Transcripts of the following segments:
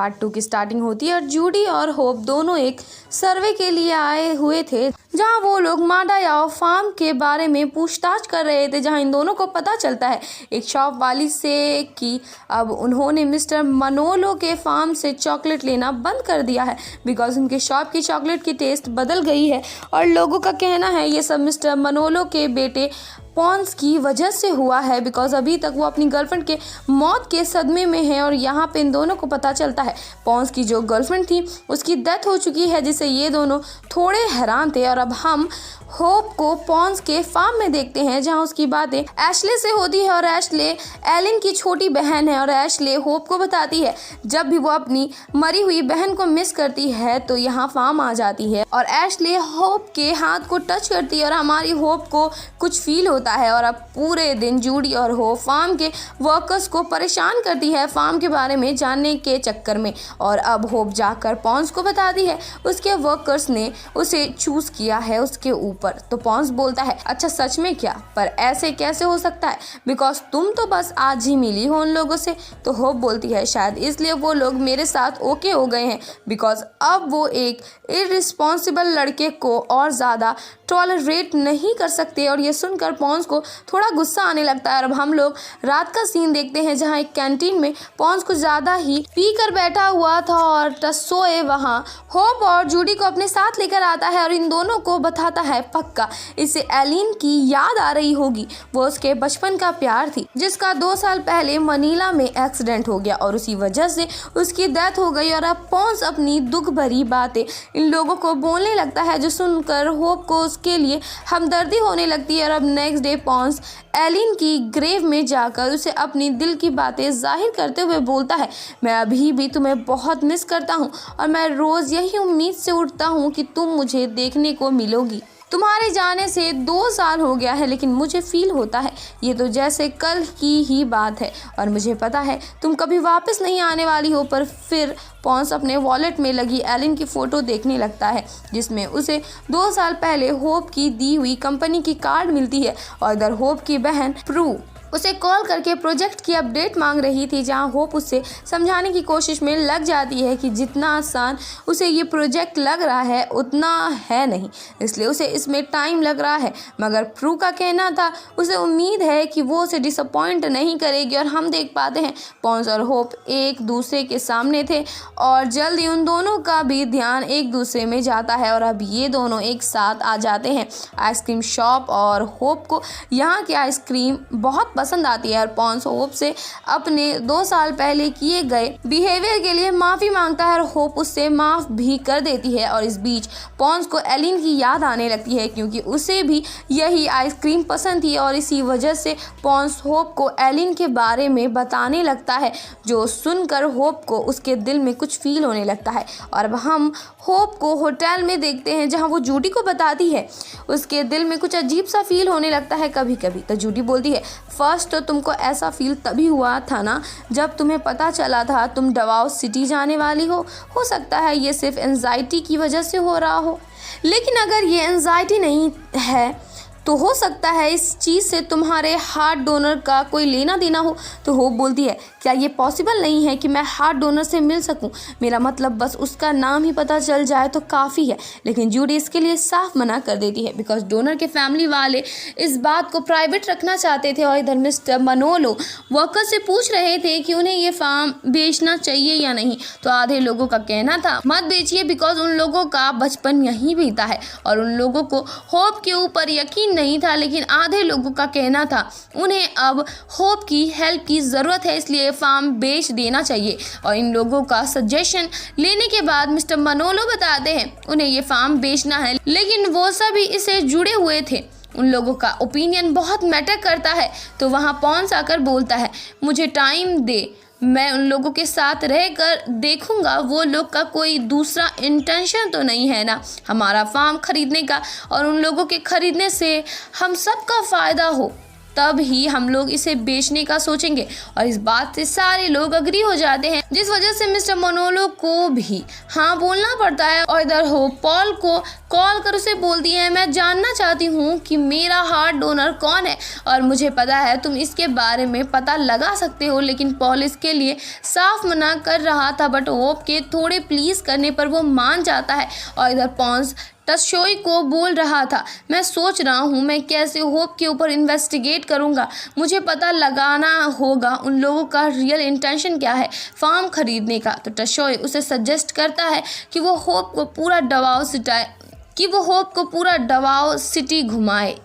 Part 2 की starting होती है और जूडी और होप दोनों एक सर्वे के लिए आए हुए थे, जहां वो लोग माडा याओ फार्म के बारे में पूछताछ कर रहे थे, जहां इन दोनों को पता चलता है एक शॉप वाली से कि अब उन्होंने मिस्टर मनोलो के फार्म से चॉकलेट लेना बंद कर दिया है बिकॉज उनके शॉप की चॉकलेट की टेस्ट बदल गई है। और लोगों का कहना है ये सब मिस्टर मनोलो के बेटे पॉन्स की वजह से हुआ है बिकॉज अभी तक वो अपनी गर्लफ्रेंड के मौत के सदमे में है। और यहाँ पे इन दोनों को पता चलता है पॉन्स की जो गर्लफ्रेंड थी उसकी डेथ हो चुकी है, जिससे ये दोनों थोड़े हैरान थे। और अब हम होप को पॉन्स के फार्म में देखते हैं, जहां उसकी बातें एशले से होती है और एशले एलिन की छोटी बहन है। और एशले होप को बताती है जब भी वो अपनी मरी हुई बहन को मिस करती है तो यहाँ फार्म आ जाती है। और एशले होप के हाथ को टच करती है और हमारी होप को कुछ फील होता है। और अब पूरे दिन जूडी और होप फार्म के वर्कर्स को परेशान करती है फार्म के बारे में जानने के चक्कर में। और अब होप जाकर पॉन्स को बताती है उसके वर्कर्स ने उसे चूज किया है उसके ऊपर। तो पॉन्स बोलता है अच्छा सच में क्या, पर ऐसे कैसे हो सकता है बिकॉज तुम तो बस आज ही मिली हो उन लोगों से। तो होप बोलती है शायद इसलिए वो लोग मेरे साथ ओके हो गए हैं बिकॉज अब वो एक इररिस्पॉन्सिबल लड़के को और ज़्यादा टॉलरेट नहीं कर सकते। और ये सुनकर पॉन्स को थोड़ा गुस्सा आने लगता है। और अब हम लोग रात का सीन देखते हैं जहाँ एक कैंटीन में पॉन्स कुछ ज़्यादा ही पी कर बैठा हुआ था और टस्सोए वहाँ होप और जूडी को अपने साथ लेकर आता है और इन दोनों को बताता है पक्का इसे एलिन की याद आ रही होगी, वो उसके बचपन का प्यार थी जिसका 2 साल पहले मनीला में एक्सीडेंट हो गया और उसी वजह से उसकी डेथ हो गई। और अब पॉन्स अपनी दुख भरी बातें इन लोगों को बोलने लगता है, जो सुनकर होप को उसके लिए हमदर्दी होने लगती है। और अब नेक्स्ट डे पॉन्स एलिन की ग्रेव में जाकर उसे अपनी दिल की बातें जाहिर करते हुए बोलता है मैं अभी भी तुम्हें बहुत मिस करता हूँ और मैं रोज़ यही उम्मीद से उठता हूँ कि तुम मुझे देखने को मिलोगी। तुम्हारे जाने से 2 साल हो गया है लेकिन मुझे फील होता है ये तो जैसे कल की ही बात है और मुझे पता है तुम कभी वापस नहीं आने वाली हो। पर फिर पॉन्स अपने वॉलेट में लगी एलिन की फ़ोटो देखने लगता है जिसमें उसे 2 साल पहले होप की दी हुई कंपनी की कार्ड मिलती है। और इधर होप की बहन प्रू उसे कॉल करके प्रोजेक्ट की अपडेट मांग रही थी, जहां होप उसे समझाने की कोशिश में लग जाती है कि जितना आसान उसे ये प्रोजेक्ट लग रहा है उतना है नहीं, इसलिए उसे इसमें टाइम लग रहा है। मगर प्रू का कहना था उसे उम्मीद है कि वो उसे डिसअपॉइंट नहीं करेगी। और हम देख पाते हैं पॉन्स और होप एक दूसरे के सामने थे और जल्दी उन दोनों का भी ध्यान एक दूसरे में जाता है। और अब ये दोनों एक साथ आ जाते हैं आइसक्रीम शॉप और होप को यहाँ की आइसक्रीम बहुत पसंद आती है। और पॉन्स होप से अपने 2 साल पहले किए गए बिहेवियर के लिए माफ़ी मांगता है और होप उससे माफ़ भी कर देती है। और इस बीच पॉन्स को एलिन की याद आने लगती है क्योंकि उसे भी यही आइसक्रीम पसंद थी और इसी वजह से पॉन्स होप को एलिन के बारे में बताने लगता है, जो सुनकर होप को उसके दिल में कुछ फील होने लगता है। और अब हम होप को होटल में देखते हैं जहां वो जूडी को बताती है उसके दिल में कुछ अजीब सा फील होने लगता है कभी कभी। तो जूडी बोलती है फर्स्ट तो तुमको ऐसा फील तभी हुआ था ना जब तुम्हें पता चला था तुम डवाओ सिटी जाने वाली हो सकता है ये सिर्फ एंजाइटी की वजह से हो रहा हो, लेकिन अगर ये एंजाइटी नहीं है तो हो सकता है इस चीज़ से तुम्हारे हार्ट डोनर का कोई लेना देना हो। तो होप बोलती है क्या ये पॉसिबल नहीं है कि मैं हार्ट डोनर से मिल सकूं, मेरा मतलब बस उसका नाम ही पता चल जाए तो काफ़ी है। लेकिन जूडी इसके लिए साफ मना कर देती है बिकॉज डोनर के फैमिली वाले इस बात को प्राइवेट रखना चाहते थे। और इधर मिस्टर मनोलो वर्कर से पूछ रहे थे कि उन्हें ये फार्म बेचना चाहिए या नहीं। तो आधे लोगों का कहना था मत बेचिए बिकॉज उन लोगों का बचपन यहीं बीता है और उन लोगों को होप के ऊपर यकीन नहीं था। लेकिन आधे लोगों का कहना था उन्हें अब होप की हेल्प की ज़रूरत है इसलिए फार्म बेच देना चाहिए। और इन लोगों का सजेशन लेने के बाद मिस्टर मनोलो बताते हैं उन्हें ये फार्म बेचना है, लेकिन वो सभी इससे जुड़े हुए थे, उन लोगों का ओपिनियन बहुत मैटर करता है। तो वहाँ पॉन्स आकर बोलता है मुझे टाइम दे, मैं उन लोगों के साथ रहकर देखूंगा वो लोग का कोई दूसरा इंटेंशन तो नहीं है ना हमारा फार्म खरीदने का और उन लोगों के खरीदने से हम सबका फ़ायदा हो। तब ही हम लोग इसे बेचने का सोचेंगे। और इस बात से सारे लोग अग्री हो जाते हैं, जिस वजह से मिस्टर मनोलो को भी हाँ बोलना पड़ता है। और इधर होप पॉल को कॉल कर उसे बोलती है, मैं जानना चाहती हूँ कि मेरा हार्ट डोनर कौन है और मुझे पता है तुम इसके बारे में पता लगा सकते हो। लेकिन पॉल इसके लिए साफ मना कर रहा था, बट होप के थोड़े प्लीज करने पर वो मान जाता है। और इधर पॉन्स टशोई को बोल रहा था, मैं सोच रहा हूँ मैं कैसे होप के ऊपर इन्वेस्टिगेट करूँगा। मुझे पता लगाना होगा उन लोगों का रियल इंटेंशन क्या है फार्म खरीदने का। तो टशोई उसे सजेस्ट करता है कि वो होप को पूरा डवाओ सिटी घुमाए।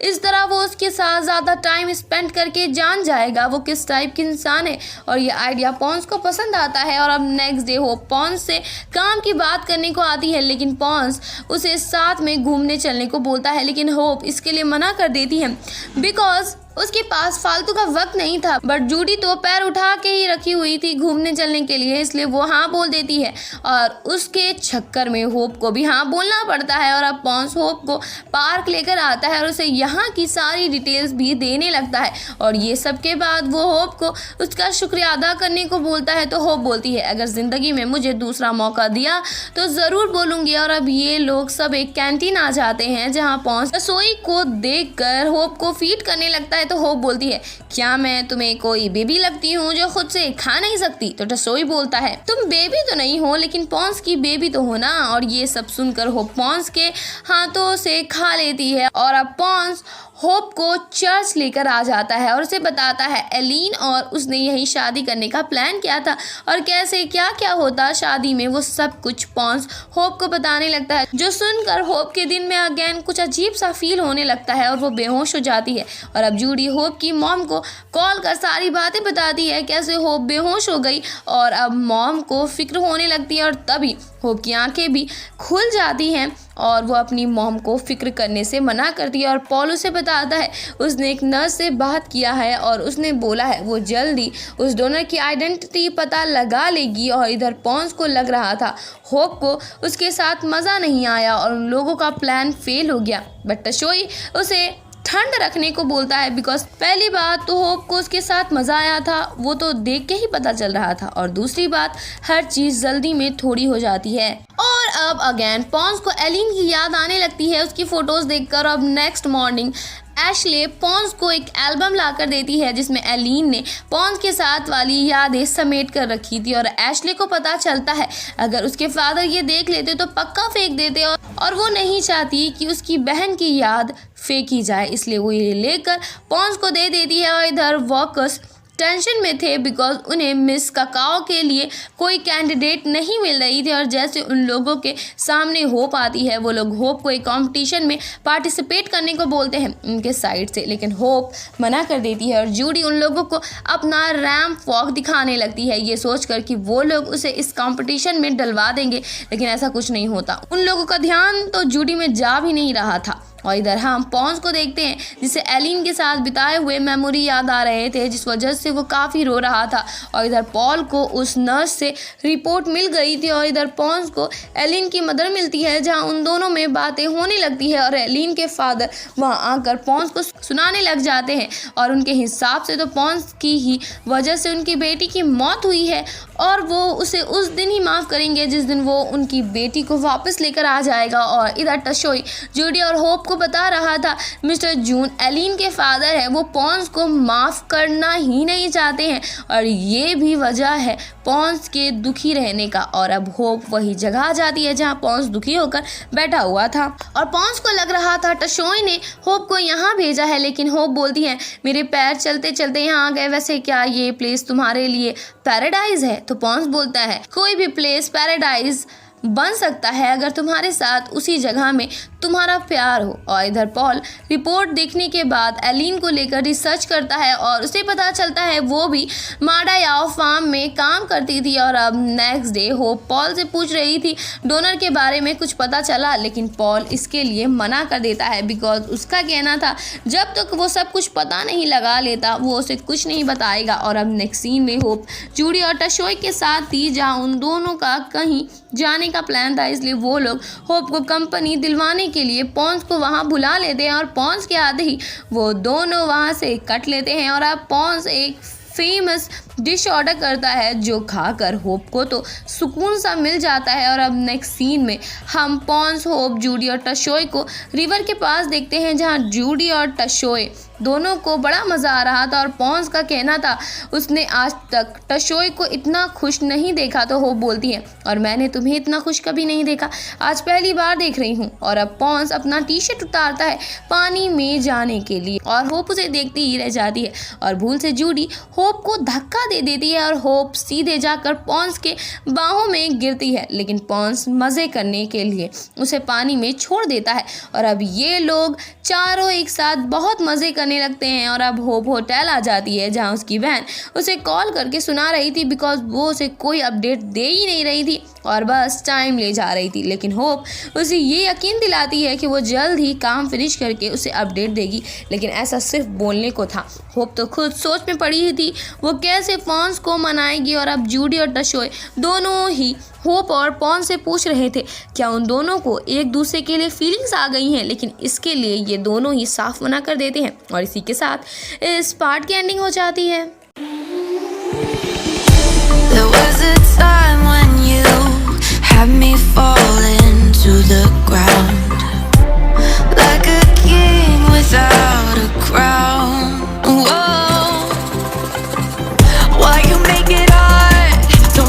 इस तरह वो उसके साथ ज़्यादा टाइम स्पेंड करके जान जाएगा वो किस टाइप की इंसान है। और ये आइडिया पॉन्स को पसंद आता है। और अब नेक्स्ट डे होप पॉन्स से काम की बात करने को आती है, लेकिन पॉन्स उसे साथ में घूमने चलने को बोलता है, लेकिन होप इसके लिए मना कर देती है बिकॉज उसके पास फालतू का वक्त नहीं था। बट जूडी तो पैर उठा के ही रखी हुई थी घूमने चलने के लिए, इसलिए वो हाँ बोल देती है। और उसके चक्कर में होप को भी हाँ बोलना पड़ता है। और अब पॉन्स होप को पार्क लेकर आता है और उसे यहाँ की सारी डिटेल्स भी देने लगता है। और ये सब के बाद वो होप को उसका शुक्रिया अदा करने को बोलता है। तो होप बोलती है, अगर ज़िंदगी में मुझे दूसरा मौका दिया तो ज़रूर बोलूँगी। और अब ये लोग सब एक कैंटीन आ जाते हैं जहाँ पॉन्स रसोई को देख कर होप को फीड करने लगता है। तो होप बोलती है, क्या मैं तुम्हें कोई बेबी लगती हूँ जो खुद से खा नहीं सकती। तो टसोई बोलता है, तुम बेबी तो नहीं हो लेकिन पॉन्स की बेबी तो हो ना। और ये सब सुनकर होप पॉन्स के हाथों से खा लेती है। और अब पॉन्स होप को चर्च लेकर आ जाता है और उसे बताता है एलीन और उसने यही शादी करने का प्लान किया था और कैसे क्या क्या होता शादी में, वो सब कुछ पॉन्स होप को बताने लगता है। जो सुनकर होप के दिन में अगेन कुछ अजीब सा फील होने लगता है और वो बेहोश हो जाती है। और अब जूडी होप की मॉम को कॉल कर सारी बातें बताती है कैसे होप बेहोश हो गई। और अब मॉम को फिक्र होने लगती है और तभी होप की आंखें भी खुल जाती हैं और वो अपनी मॉम को फिक्र करने से मना करती है। और पॉल उसे बताता है उसने एक नर्स से बात किया है और उसने बोला है वो जल्दी उस डोनर की आइडेंटिटी पता लगा लेगी। और इधर पॉन्स को लग रहा था होप को उसके साथ मज़ा नहीं आया और उन लोगों का प्लान फेल हो गया। बट टशोई उसे ठंड रखने को बोलता है बिकॉज पहली बात तो होप को उसके साथ मज़ा आया था, वो तो देख के ही पता चल रहा था। और दूसरी बात हर चीज़ जल्दी में थोड़ी हो जाती है। और अब अगेन पॉन्स को एलिन की याद आने लगती है उसकी फ़ोटोज़ देखकर। अब नेक्स्ट मॉर्निंग एशले पॉन्स को एक एल्बम लाकर देती है जिसमें एलिन ने पॉन्स के साथ वाली यादें समेट कर रखी थी। और एशले को पता चलता है अगर उसके फादर ये देख लेते तो पक्का फेंक देते और वो नहीं चाहती कि उसकी बहन की याद फेंकी जाए, इसलिए वो ये लेकर पॉन्स को दे देती है। और इधर वर्कर्स टेंशन में थे बिकॉज उन्हें मिस काकाओ के लिए कोई कैंडिडेट नहीं मिल रही थी। और जैसे उन लोगों के सामने होप आती है वो लोग होप को एक कंपटीशन में पार्टिसिपेट करने को बोलते हैं उनके साइड से, लेकिन होप मना कर देती है। और जूडी उन लोगों को अपना रैंप वॉक दिखाने लगती है ये सोचकर कि वो लोग उसे इस कंपटीशन में डलवा देंगे, लेकिन ऐसा कुछ नहीं होता। उन लोगों का ध्यान तो जूडी में जा भी नहीं रहा था। और इधर हम पॉन्स को देखते हैं जिसे एलिन के साथ बिताए हुए मेमोरी याद आ रहे थे जिस वजह से वो काफ़ी रो रहा था। और इधर पॉल को उस नर्स से रिपोर्ट मिल गई थी और इधर पॉन्स को एलिन की मदर मिलती है जहां उन दोनों में बातें होने लगती है। और एलिन के फादर वहां आकर पॉन्स को सुनाने लग जाते हैं और उनके हिसाब से तो पॉन्स की ही वजह से उनकी बेटी की मौत हुई है और वो उसे उस दिन ही माफ़ करेंगे जिस दिन वो उनकी बेटी को वापस लेकर आ जाएगा। और इधर टशोई जूडी और होप को बता रहा था मिस्टर जून एलिन के फादर है, वो पॉन्स को माफ़ करना ही नहीं चाहते हैं और ये भी वजह है पॉन्स के दुखी रहने का। और अब होप वही जगह आ जाती है जहां पॉन्स दुखी होकर बैठा हुआ था और पॉन्स को लग रहा था टशोई ने होप को यहाँ भेजा है, लेकिन होप बोलती है मेरे पैर चलते चलते यहाँ आ गए, वैसे क्या ये प्लेस तुम्हारे लिए पैराडाइज है। तो पॉन्स बोलता है कोई भी प्लेस पैराडाइज बन सकता है अगर तुम्हारे साथ उसी जगह में तुम्हारा प्यार हो। और इधर पॉल रिपोर्ट देखने के बाद एलिन को लेकर रिसर्च करता है और उसे पता चलता है वो भी माडा याओ फार्म में काम करती थी। और अब नेक्स्ट डे होप पॉल से पूछ रही थी डोनर के बारे में कुछ पता चला, लेकिन पॉल इसके लिए मना कर देता है बिकॉज उसका कहना था जब तक वो सब कुछ पता नहीं लगा लेता वो उसे कुछ नहीं बताएगा। और अब नेक्स्ट सीन में होप जूडी और टशोई के साथ थी जहाँ उन दोनों का कहीं जाने का प्लान था, इसलिए वो लोग होप को कंपनी दिलवाने के लिए पॉन्स को वहाँ बुला लेते हैं और पॉन्स के आते ही वो दोनों वहाँ से कट लेते हैं। और अब पॉन्स एक फेमस डिश ऑर्डर करता है जो खाकर होप को तो सुकून सा मिल जाता है। और अब नेक्स्ट सीन में हम पॉन्स, होप, जूडी और टशोय को रिवर के पास देखते हैं, जहाँ जूडी और टशोय दोनों को बड़ा मज़ा आ रहा था। और पॉन्स का कहना था उसने आज तक टशोय को इतना खुश नहीं देखा। तो होप बोलती है और मैंने तुम्हें इतना खुश कभी नहीं देखा, आज पहली बार देख रही हूँ। और अब पॉन्स अपना टी शर्ट उतारता है पानी में जाने के लिए और होप उसे देखती ही रह जाती है और भूल से जूडी होप को धक्का दे देती है और होप सीधे जाकर पॉन्स के बाहों में गिरती है, लेकिन पॉन्स मज़े करने के लिए उसे पानी में छोड़ देता है। और अब ये लोग चारों एक साथ बहुत मज़े करने लगते हैं। और अब होप होटल आ जाती है, जहाँ उसकी बहन उसे कॉल करके सुना रही थी बिकॉज वो उसे कोई अपडेट दे ही नहीं रही थी और बस टाइम ले जा रही थी। लेकिन होप उसे ये यकीन दिलाती है कि वो जल्द ही काम फिनिश करके उसे अपडेट देगी, लेकिन ऐसा सिर्फ बोलने को था। होप तो खुद सोच में पड़ी ही थी वो कैसे पॉन्स को मनाएगी। और अब जूडी और टशोय दोनों ही होप और पॉन्स से पूछ रहे थे क्या उन दोनों को एक दूसरे के लिए फीलिंग्स आ गई हैं, लेकिन इसके लिए ये दोनों ही साफ मना कर देते हैं। और इसी के साथ इस पार्ट की एंडिंग हो जाती है।